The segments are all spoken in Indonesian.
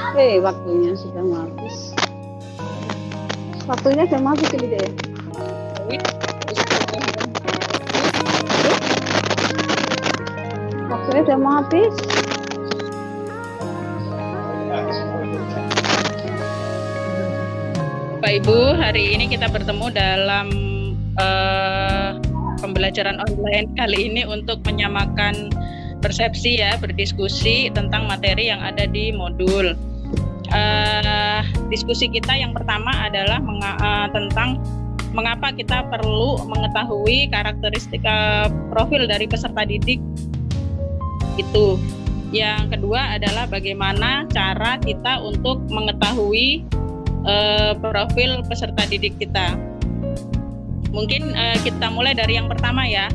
Waktunya sudah habis. Waktunya sudah habis ini deh. Waktunya sudah mau habis. Bapak Ibu, hari ini kita bertemu dalam pembelajaran online kali ini untuk menyamakan persepsi ya, berdiskusi tentang materi yang ada di modul. Diskusi kita yang pertama adalah tentang mengapa kita perlu mengetahui karakteristik profil dari peserta didik itu. Yang kedua adalah bagaimana cara kita untuk mengetahui profil peserta didik kita. Mungkin kita mulai dari yang pertama ya.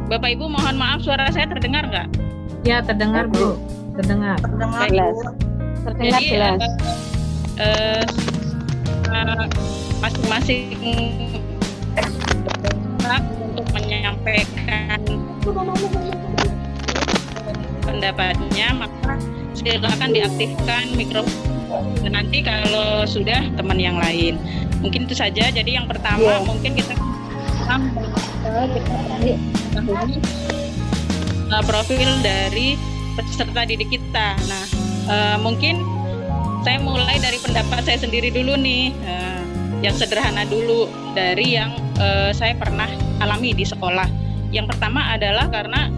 Bapak Ibu mohon maaf, suara saya terdengar nggak? Ya, terdengar Bu. Terdengar. Terdengar jelas. Terdengar jelas. Masing-masing untuk menyampaikan pendapatnya, maka silakan diaktifkan mikrofon. Nanti kalau sudah teman yang lain. Mungkin itu saja. Jadi yang pertama mungkin kita profil dari peserta didik kita. Nah, mungkin saya mulai dari pendapat saya sendiri dulu nih, yang sederhana dulu dari yang saya pernah alami di sekolah. Yang pertama adalah karena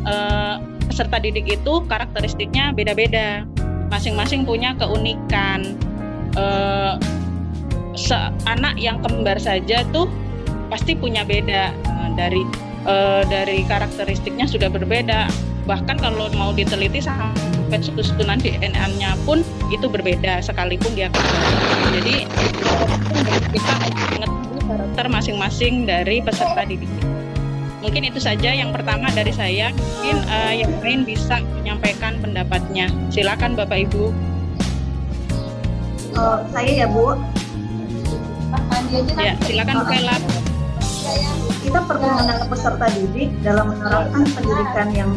peserta didik itu karakteristiknya beda-beda, masing-masing punya keunikan. Anak yang kembar saja tuh pasti punya beda, dari karakteristiknya sudah berbeda. Bahkan kalau mau diteliti sampai susunan DNA-nya pun itu berbeda sekalipun dia kembar. Jadi kita mengetahui karakter masing-masing dari peserta didik. Mungkin itu saja yang pertama dari saya. Mungkin yang lain bisa menyampaikan pendapatnya. Silakan Bapak Ibu. Saya ya Bu. Ya, silakan Bu Vela. Kita perlu menangkap peserta didik dalam menerapkan pendidikan yang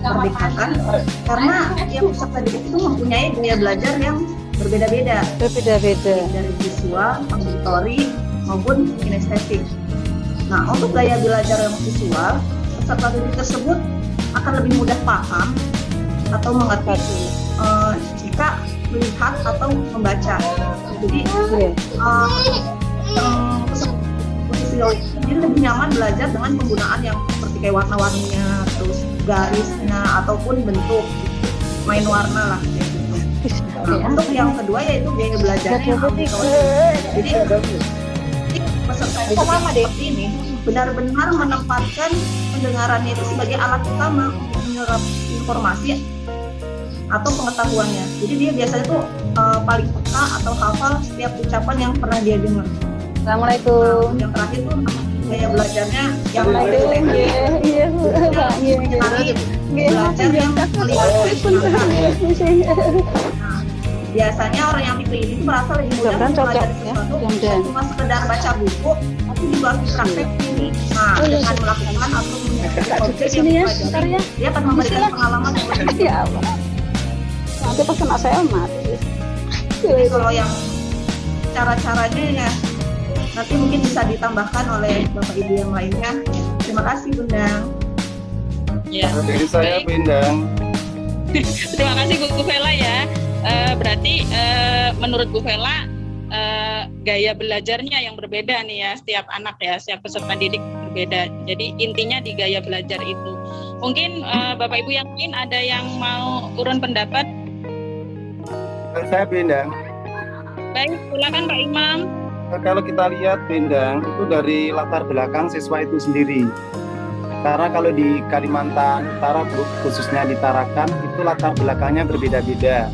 merdekakan, karena tiap peserta didik itu mempunyai gaya belajar yang berbeda-beda. Dari visual, auditori, maupun kinestetik. Nah, untuk gaya belajar yang visual, peserta didik tersebut akan lebih mudah paham atau mengerti jika melihat atau membaca. Jadi jadi lebih nyaman belajar dengan penggunaan yang seperti kayak warna-warninya, terus garisnya ataupun bentuk main warna lah kayak gitu. Nah, untuk yang kedua yaitu gaya belajarnya yang auditori. Jadi peserta didik seperti ini benar-benar menempatkan pendengarannya itu sebagai alat utama untuk menyerap informasi atau pengetahuannya. Jadi dia biasanya tuh paling peka atau hafal setiap ucapan yang pernah dia dengar. Assalamualaikum. Yang terakhir tuh gaya belajarnya yang belajar yang melihat. Biasanya orang yang tipe ini tuh merasa lebih mudah mempelajari sesuatu cuma sekedar baca buku, tapi juga harus dipraktekin. Nah, dengan melakukan atau mengikuti objek yang dipelajari, dia akan memberikan pengalaman yang lebih. Ya Allah. Nanti pas kena saya mati. Jadi kalau yang cara-caranya ya nanti mungkin bisa ditambahkan oleh Bapak Ibu yang lainnya. Terima kasih Bundang. Ya. Dari saya Bundang. Terima kasih Bu Vela ya. Berarti menurut Bu Vela gaya belajarnya yang berbeda nih ya, setiap anak ya, setiap peserta didik berbeda. Jadi intinya di gaya belajar itu. Mungkin Bapak Ibu yang lain ada yang mau urun pendapat? Saya Bundang. Baik, silakan Pak Imam. Kalau kita lihat Bundang itu dari latar belakang siswa itu sendiri. Karena kalau di Kalimantan Utara khususnya di Tarakan itu latar belakangnya berbeda-beda.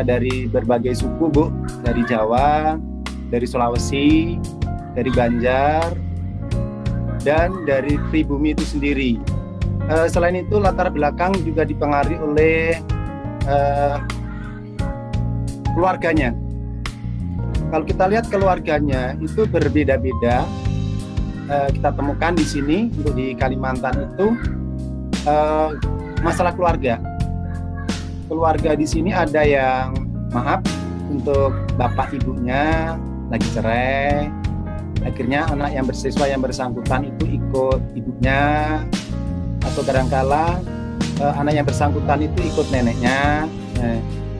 Dari berbagai suku Bu, dari Jawa, dari Sulawesi, dari Banjar, dan dari pribumi itu sendiri. Selain itu latar belakang juga dipengaruhi oleh keluarganya. Kalau kita lihat keluarganya itu berbeda-beda. Kita temukan di sini untuk di Kalimantan itu masalah keluarga. Keluarga di sini ada yang maaf untuk bapak ibunya lagi cerai, akhirnya anak yang bersiswa yang bersangkutan itu ikut ibunya, atau kadangkala anak yang bersangkutan itu ikut neneknya.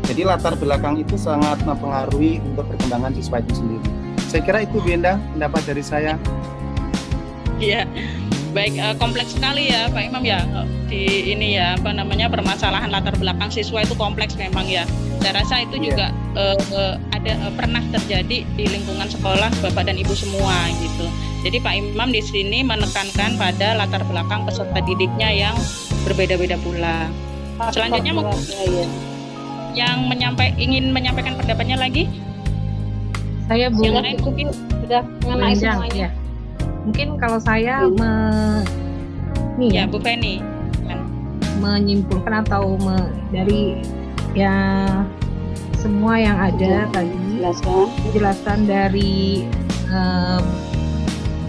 Jadi latar belakang itu sangat mempengaruhi untuk perkembangan siswa itu sendiri. Saya kira itu Bu Endang pendapat dari saya. Iya, baik, kompleks sekali ya Pak Imam ya, di ini ya permasalahan latar belakang siswa itu kompleks memang ya. Saya rasa itu juga ada pernah terjadi di lingkungan sekolah Bapak dan Ibu semua gitu. Jadi Pak Imam di sini menekankan pada latar belakang peserta didiknya yang berbeda-beda pula. Selanjutnya yang ingin menyampaikan pendapatnya lagi? Saya Bu. Yang lain mungkin sudah mengenai semuanya. Ya. Mungkin kalau saya Bu Feni menyimpulkan atau dari ya semua yang ada tadi penjelasan dari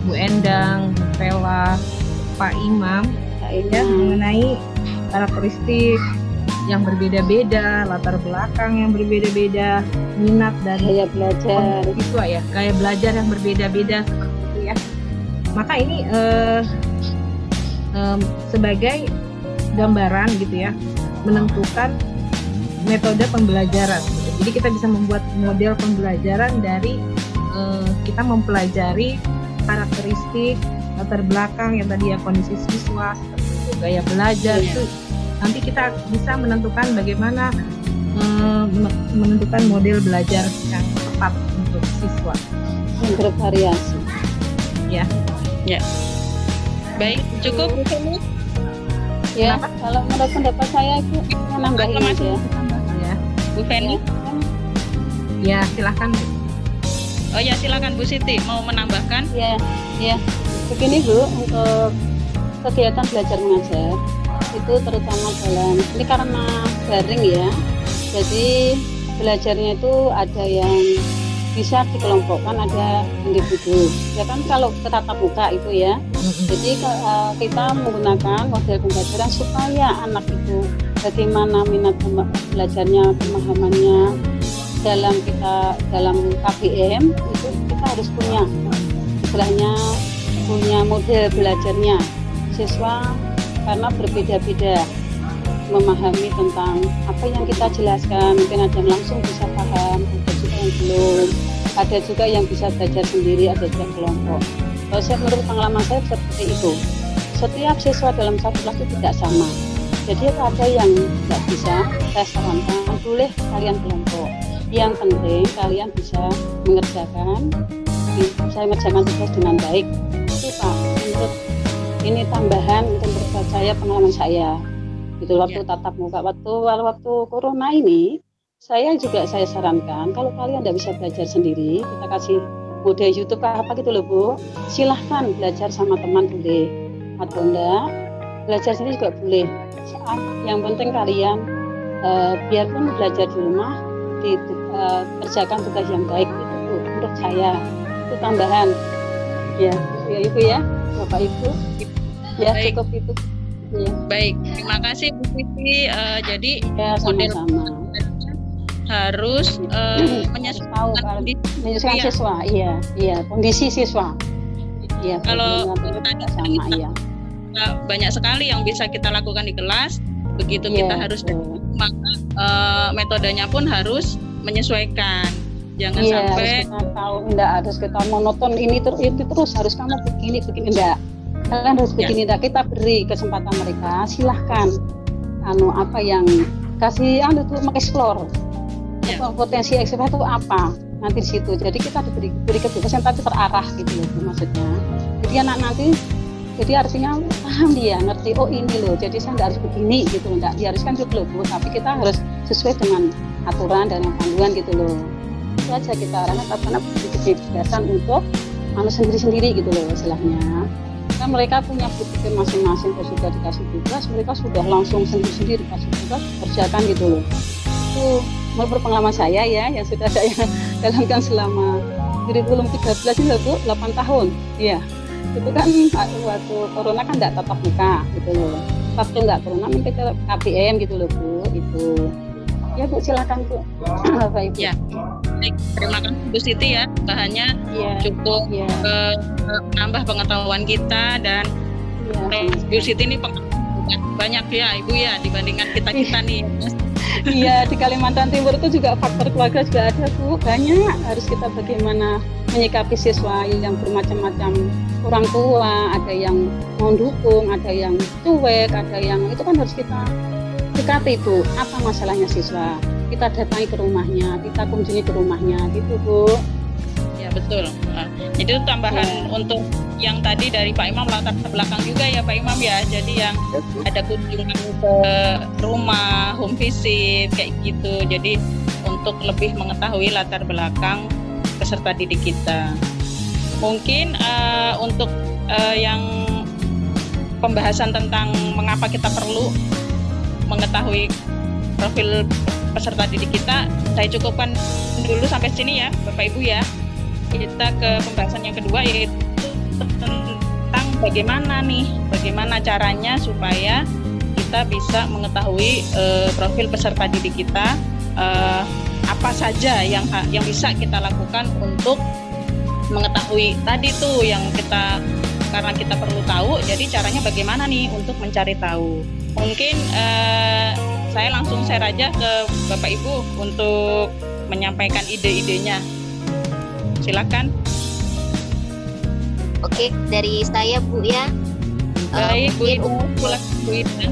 Bu Endang, Bu Vela, Pak Imam ya mengenai karakteristik yang berbeda-beda, latar belakang yang berbeda-beda, minat dan gaya belajar siswa ya, gaya belajar yang berbeda-beda seperti itu ya. Maka ini sebagai gambaran gitu ya, menentukan metode pembelajaran. Jadi kita bisa membuat model pembelajaran dari kita mempelajari karakteristik latar belakang yang tadi ya, kondisi siswa, seperti itu, gaya belajar itu. Nanti kita bisa menentukan bagaimana menentukan model belajar yang tepat untuk siswa. yang bervariasi. Ya. Baik, cukup. Ya, kalau menurut pendapat saya itu menambahin aja. Ya, Bu Feni. ya silahkan. Oh ya, silakan Bu Siti mau menambahkan. Ya. Begini Bu, untuk kegiatan belajar mengajar itu terutama dalam ini karena daring ya. Jadi belajarnya itu ada yang bisa dikelompokkan, ada individu. Ya kan kalau tatap muka itu ya. Jadi kita menggunakan model pembelajaran supaya anak itu bagaimana minat belajarnya, pemahamannya dalam KBM itu kita harus punya istilahnya punya model belajarnya siswa karena berbeda-beda memahami tentang apa yang kita jelaskan. Mungkin ada yang langsung bisa paham, ada juga yang belum, ada juga yang bisa belajar sendiri, ada juga kelompok. Kalau saya menurut pengalaman saya seperti itu, setiap siswa dalam satu kelas itu tidak sama. Jadi ada yang tidak bisa, saya sarankan boleh kalian kelompok. Yang penting kalian bisa mengerjakan tugas dengan baik. Itu Pak, menurut ini tambahan menurut saya, pengalaman saya itu waktu tatap muka, waktu corona ini saya sarankan kalau kalian tidak bisa belajar sendiri, kita kasih model YouTube apa gitu loh Bu, silahkan belajar sama teman boleh, atau enggak belajar sendiri juga boleh. Yang penting kalian biarpun belajar di rumah kerjakan tugas yang baik. Itu Bu, menurut saya itu tambahan ya Ibu ya, Bapak Ibu ya. Baik. Cukup itu ya. Baik, terima kasih Bu Siti. Jadi ya, sama-sama harus menyesuaikan siswa, iya kondisi siswa. Iya, kalau sama iya. Banyak sekali yang bisa kita lakukan di kelas, begitu kita harus maka metodenya pun harus menyesuaikan. Jangan sampai kita tahu enggak harus kita monoton ini terus harus kamu begini enggak. Kalian harus begini enggak, kita beri kesempatan mereka, silahkan apa yang kasih itu mengeksplor. Potensi eksplor itu apa? Nanti di situ. Jadi kita diberi kebebasan tapi terarah gitu loh maksudnya. Jadi anak nanti jadi artinya paham dia, ngerti oh ini loh. Jadi saya enggak harus begini gitu loh, enggak diharuskan gitu loh Bu, tapi kita harus sesuai dengan aturan dan panduan gitu loh. Itu aja kita arahnya karena kebebasan untuk sendiri-sendiri gitu loh istilahnya. Kan mereka punya berpikir masing-masing, kalau sudah dikasih tugas mereka sudah langsung sendiri-sendiri dikasih tugas kerjakan gitu loh. Itu menurut pengalaman saya ya yang sudah saya jalankan selama 2013 ini Bu, 8 tahun. Iya. Itu kan waktu corona kan enggak tatap muka gitu loh. Waktu enggak corona mungkin KBM gitu loh Bu, itu. Ya Bu, silakan Bu. Bapak Ibu. Ya. Baik, terima kasih Bu Siti ya, bahannya Iya. cukup Iya. menambah pengetahuan kita, dan Iya. Bu Siti ini pengetahuan banyak ya Ibu ya dibandingkan kita nih. Iya, di Kalimantan Timur itu juga faktor keluarga juga ada Bu, banyak. Harus kita bagaimana menyikapi siswa yang bermacam-macam orang tua, ada yang mau dukung, ada yang cuek, ada yang itu kan harus kita dekati Bu. Apa masalahnya siswa? Kita datangi ke rumahnya, kita kunjungi ke rumahnya, gitu Bu. Ya betul. Itu tambahan untuk yang tadi dari Pak Imam, latar belakang juga ya Pak Imam ya. Jadi yang ada kunjungan ke rumah, home visit kayak gitu. Jadi untuk lebih mengetahui latar belakang peserta didik kita. Mungkin untuk yang pembahasan tentang mengapa kita perlu mengetahui profil peserta didik kita, saya cukupkan dulu sampai sini ya Bapak Ibu ya. Kita ke pembahasan yang kedua, yaitu tentang bagaimana caranya supaya kita bisa mengetahui profil peserta didik kita, apa saja yang bisa kita lakukan untuk mengetahui tadi tuh yang kita, karena kita perlu tahu, jadi caranya bagaimana nih untuk mencari tahu. Mungkin saya langsung share aja ke Bapak Ibu untuk menyampaikan ide-idenya. Silakan. Oke, dari saya Bu ya. Baik, Bu Ida, silakan Bu Ida.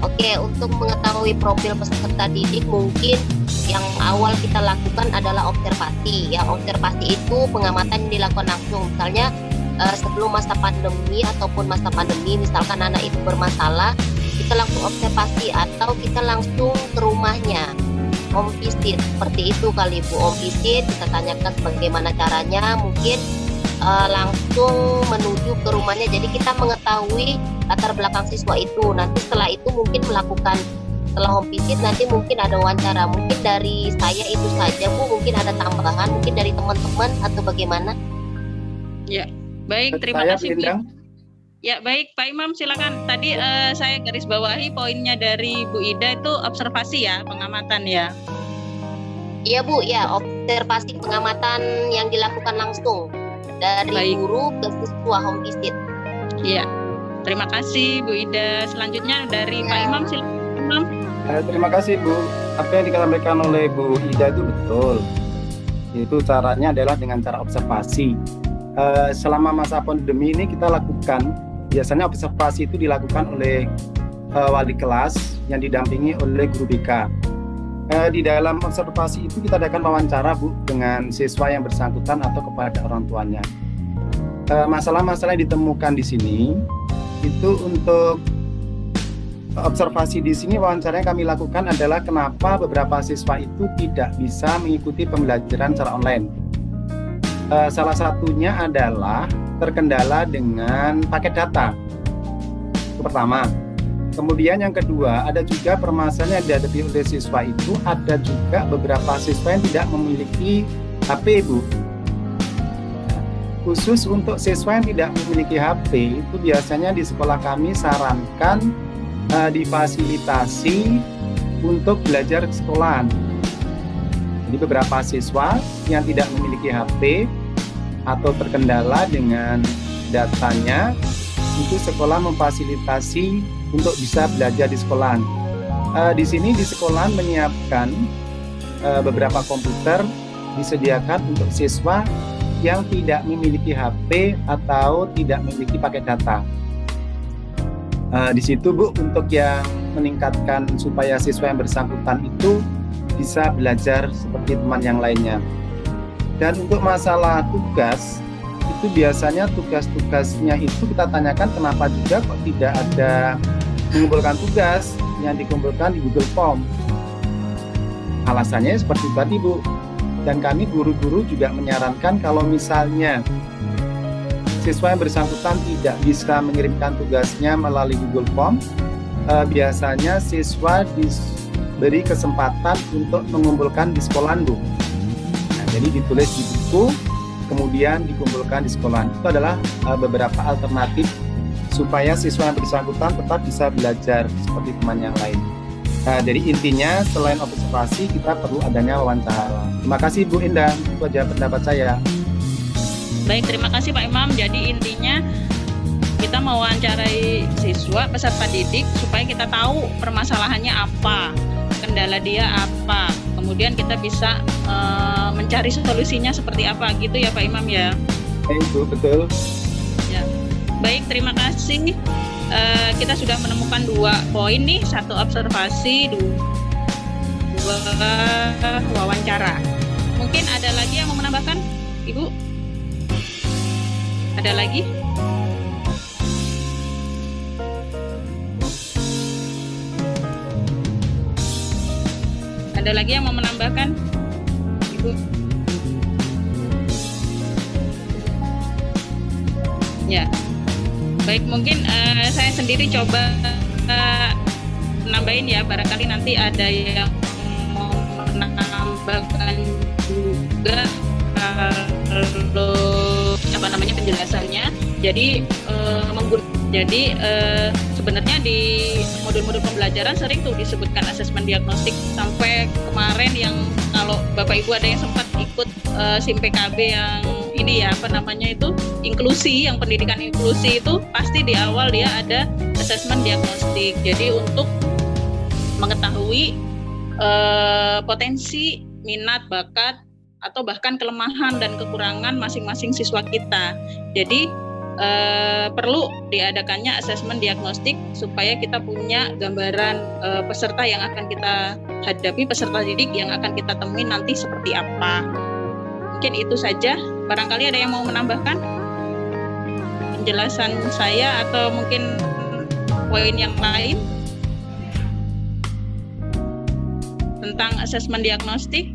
Oke, untuk mengetahui profil peserta didik mungkin yang awal kita lakukan adalah observasi. Ya, observasi itu pengamatan yang dilakukan langsung. Misalnya sebelum masa pandemi ataupun masa pandemi, misalkan anak itu bermasalah, kita langsung observasi atau kita langsung ke rumahnya, home visit, seperti itu kali Bu. Home visit, kita tanyakan bagaimana caranya, mungkin langsung menuju ke rumahnya, jadi kita mengetahui latar belakang siswa itu. Nanti setelah itu mungkin melakukan, setelah home visit nanti mungkin ada wawancara. Mungkin dari saya itu saja Bu, mungkin ada tambahan mungkin dari teman-teman atau bagaimana? Ya, baik, terima kasih Bu. Ya baik Pak Imam, silakan. Tadi saya garis bawahi poinnya dari Bu Ida itu observasi ya, pengamatan ya. Iya Bu, ya observasi pengamatan yang dilakukan langsung dari Baik. guru ke siswa home visit. Iya, terima kasih Bu Ida. Selanjutnya dari Pak Imam, silakan Pak Imam. Terima kasih Bu. Apa yang disampaikan oleh Bu Ida itu betul. Itu caranya adalah dengan cara observasi. Selama masa pandemi ini kita lakukan, biasanya observasi itu dilakukan oleh wali kelas yang didampingi oleh guru BK. Di dalam observasi itu kita adakan wawancara Bu dengan siswa yang bersangkutan atau kepada orang tuanya. Masalah-masalah yang ditemukan di sini itu untuk observasi di sini, wawancara yang kami lakukan adalah kenapa beberapa siswa itu tidak bisa mengikuti pembelajaran secara online. Salah satunya adalah terkendala dengan paket data. Itu pertama. Kemudian yang kedua, ada juga permasalahan yang dihadapi oleh siswa itu, ada juga beberapa siswa yang tidak memiliki HP, Bu. Khusus untuk siswa yang tidak memiliki HP, itu biasanya di sekolah kami sarankan difasilitasi untuk belajar ke sekolahan. Jadi beberapa siswa yang tidak memiliki HP atau terkendala dengan datanya, itu sekolah memfasilitasi untuk bisa belajar di sekolahan. Di sini di sekolahan menyiapkan beberapa komputer disediakan untuk siswa yang tidak memiliki HP atau tidak memiliki paket data. Di situ Bu, untuk yang meningkatkan supaya siswa yang bersangkutan itu bisa belajar seperti teman yang lainnya. Dan untuk masalah tugas, itu biasanya tugas-tugasnya itu kita tanyakan kenapa juga kok tidak ada mengumpulkan tugas yang dikumpulkan di Google Form. Alasannya seperti tadi Bu. Dan kami guru-guru juga menyarankan kalau misalnya siswa yang bersangkutan tidak bisa mengirimkan tugasnya melalui Google Form, biasanya siswa diberi kesempatan untuk mengumpulkan di sekolahan Bu. Nah, jadi ditulis di buku, kemudian dikumpulkan di sekolahan. Itu adalah beberapa alternatif supaya siswa yang bersangkutan tetap bisa belajar seperti teman yang lain. Nah, jadi intinya selain observasi kita perlu adanya wawancara. Terima kasih Bu Indah, itu aja pendapat saya. Baik, terima kasih Pak Imam. Jadi intinya kita mewawancarai siswa peserta didik supaya kita tahu permasalahannya apa, kendala dia apa, kemudian kita bisa mencari solusinya seperti apa gitu ya Pak Imam ya. Itu betul. Ya. Baik, terima kasih. Kita sudah menemukan 2 poin nih, 1 observasi, 2 wawancara. Mungkin ada lagi yang mau menambahkan, Ibu? Ada lagi? Ada lagi yang mau menambahkan, Ibu? Ya. Baik, mungkin saya sendiri coba nambahin ya, barangkali nanti ada yang mau menambahkan juga kalau penjelasannya. Jadi sebenarnya di modul-modul pembelajaran sering tuh disebutkan asesmen diagnostik, sampai kemarin yang kalau Bapak Ibu ada yang sempat ikut SIM PKB yang ini ya itu inklusi, yang pendidikan inklusi itu pasti di awal dia ada asesmen diagnostik. Jadi untuk mengetahui potensi, minat, bakat atau bahkan kelemahan dan kekurangan masing-masing siswa kita. Jadi perlu diadakannya asesmen diagnostik supaya kita punya gambaran peserta yang akan kita hadapi, peserta didik yang akan kita temui nanti seperti apa. Mungkin itu saja. Barangkali ada yang mau menambahkan penjelasan saya atau mungkin poin yang lain tentang asesmen diagnostik.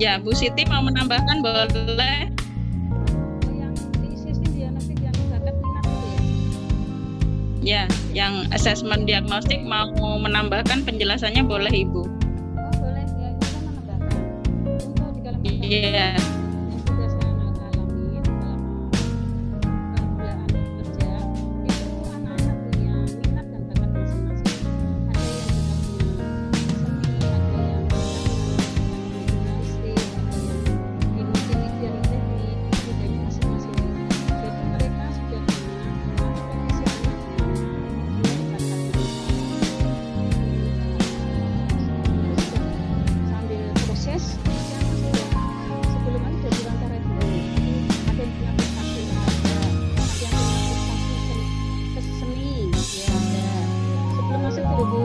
Ya, Bu Siti mau menambahkan, boleh? Yang di sistem diagnostik yang bakat minat itu Ya, ya? yang asesmen diagnostik mau menambahkan penjelasannya, boleh Ibu? Oh boleh, ya kita menambahkan. Untuk di dalam Iya. yang sudah saya alami dalam pembelajaran kerja, itu anak-anak punya minat dan bakat masing-masing. Ada yang sudah punya seni, ada yang jurnalistik, ada yang ilmu teknik, budaya masing-masing. Jadi mereka sudah punya potensi sambil proses sebelum ada diwawancara dulu, ada yang punya prestasi, ada yang punya prestasi seni, ya ada. Sebelum masuk ke Bu,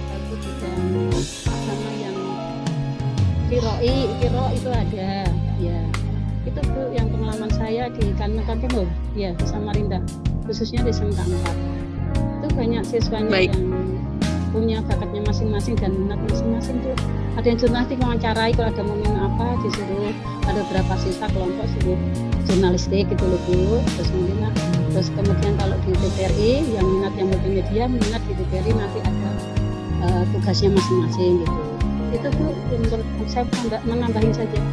aku bidang agama yang kiro itu ada, ya. Itu Bu yang pengalaman saya di Kalimantan Timur, ya di Samarinda, khususnya di Sentang 4. Itu banyak siswanya Baik. yang punya bakatnya masing-masing dan minat masing-masing tuh. Ada yang jurnalistik mewawancarai, kalau ada momen apa disuruh, ada beberapa siswa kelompok suruh jurnalistik gitu loh Bu. Terus kemudian kalau di TVRI yang minat yang multimedia, minat di TVRI nanti ada tugasnya masing-masing gitu. Itu Bu menurut saya menambahin saja.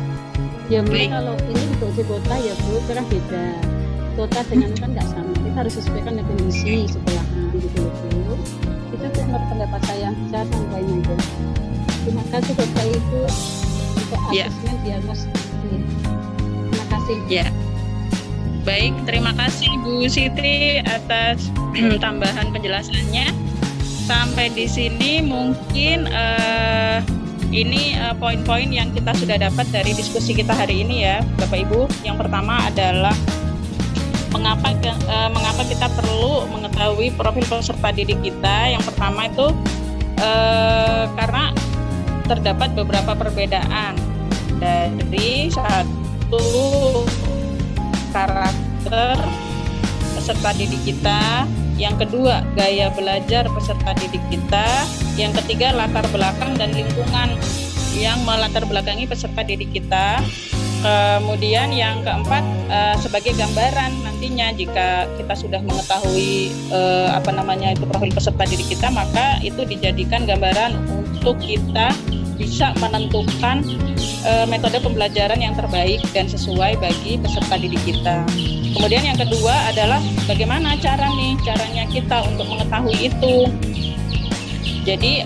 Ya mungkin kalau ini untuk di kota ya Bu, karena beda. Kota dengan kan nggak sama. Kita harus sesuaikan dengan kondisi sekolahan gitu loh Bu. Itu tuh menurut pendapat saya sampaikan aja. Terima kasih Bapak Ibu untuk asesmen diagnostik. Terima kasih. Ya. Baik, terima kasih Bu Siti atas tambahan penjelasannya. Sampai di sini mungkin ini poin-poin yang kita sudah dapat dari diskusi kita hari ini ya, Bapak Ibu. Yang pertama adalah mengapa kita perlu mengetahui profil peserta didik kita. Yang pertama itu karena terdapat beberapa perbedaan dari satu karakter peserta didik kita, yang kedua gaya belajar peserta didik kita, yang ketiga latar belakang dan lingkungan yang melatar belakangi peserta didik kita. Kemudian yang keempat sebagai gambaran nantinya jika kita sudah mengetahui itu profil peserta didik kita, maka itu dijadikan gambaran untuk kita bisa menentukan metode pembelajaran yang terbaik dan sesuai bagi peserta didik kita. Kemudian yang kedua adalah bagaimana caranya kita untuk mengetahui itu. Jadi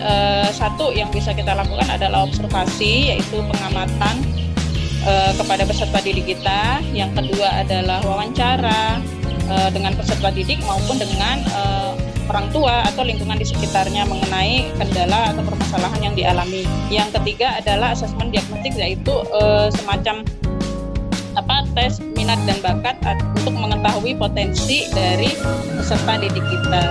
satu yang bisa kita lakukan adalah observasi, yaitu pengamatan kepada peserta didik kita. Yang kedua adalah wawancara dengan peserta didik maupun dengan orang tua atau lingkungan di sekitarnya mengenai kendala atau permasalahan yang dialami. Yang ketiga adalah asesmen diagnostik, yaitu semacam tes minat dan bakat untuk mengetahui potensi dari peserta didik kita.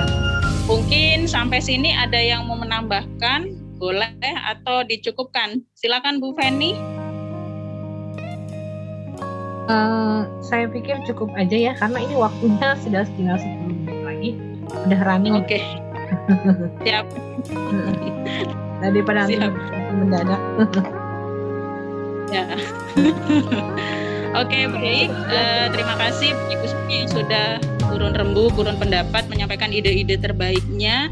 Mungkin sampai sini ada yang mau menambahkan, boleh atau dicukupkan. Silakan Bu Feni. Saya pikir cukup aja ya, karena ini waktunya sudah tinggal 10 menit lagi. Udah running. Oke. Siap. Daripada nanti mendadak. Ya. Oke, baik. Terima kasih Ibu Suci yang sudah turun rembu, turun pendapat, menyampaikan ide-ide terbaiknya.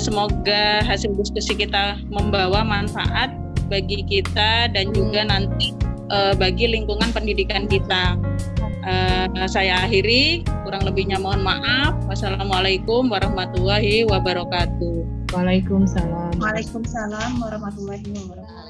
Semoga hasil diskusi kita membawa manfaat bagi kita dan juga nanti bagi lingkungan pendidikan kita. Saya akhiri, kurang lebihnya mohon maaf. Wassalamualaikum warahmatullahi wabarakatuh. Waalaikumsalam. Waalaikumsalam warahmatullahi wabarakatuh.